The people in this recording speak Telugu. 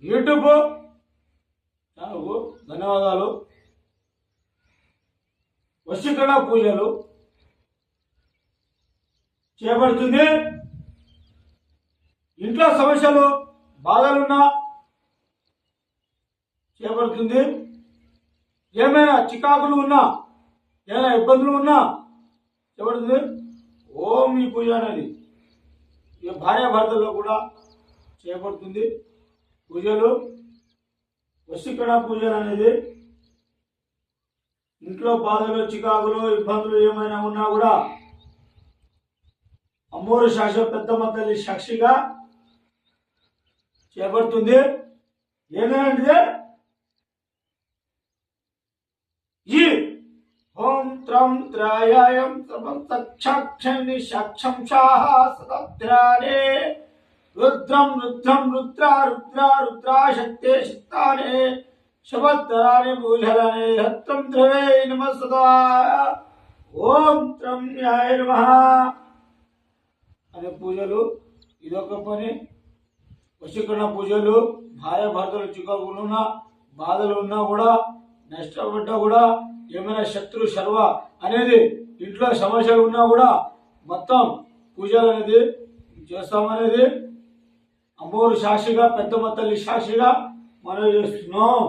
యూట్యూబ్ ఛానల్కు ధన్యవాదాలు. వశీకరణ పూజలు చేపడుతుంది. ఇంట్లో సమస్యలు బాధలున్నా చేపడుతుంది. ఏమైనా చికాకులు ఉన్నా, ఏమైనా ఇబ్బందులు ఉన్నా చేపడుతుంది. ఓం ఈ పూజ అనేది భార్యాభర్తల్లో కూడా చేపడుతుంది. పూజలు వశీకరణ పూజలు అనేది ఇంట్లో బాధలు, చికాకులు, ఇబ్బందులు ఏమైనా ఉన్నా కూడా అమ్మోరు సాక్షి పెద్దమ్మ తల్లి సాక్షిగా చేపడుతుంది. ఏంటంటే ఈ ఓం త్రం త్రయాయం త్రం తక్షాక్షని సాక్షం షాహ సదద్రానే రుద్రం రుద్రం రుద్ర రుద్ర రుద్రాశక్తే శక్తానే శబద్ధరాని భూషలానే హత్రం ద్రవే నమః సదా ఓం త్రం న్యాయ నమః అనే పూజలు ఇదొక పని. వశీకరణ పూజలు భార్యాభర్తలు చికాకులు ఉన్నా, బాధలు ఉన్నా కూడా, నష్టపడ్డా కూడా, ఏమైనా శత్రు శర్వ అనేది ఇంట్లో సమస్యలు ఉన్నా కూడా మొత్తం పూజలు అనేది చేస్తామనేది అమ్మోరు సాక్షిగా పెద్దమ్మ తల్లి సాక్షిగా మనం చేస్తున్నాం.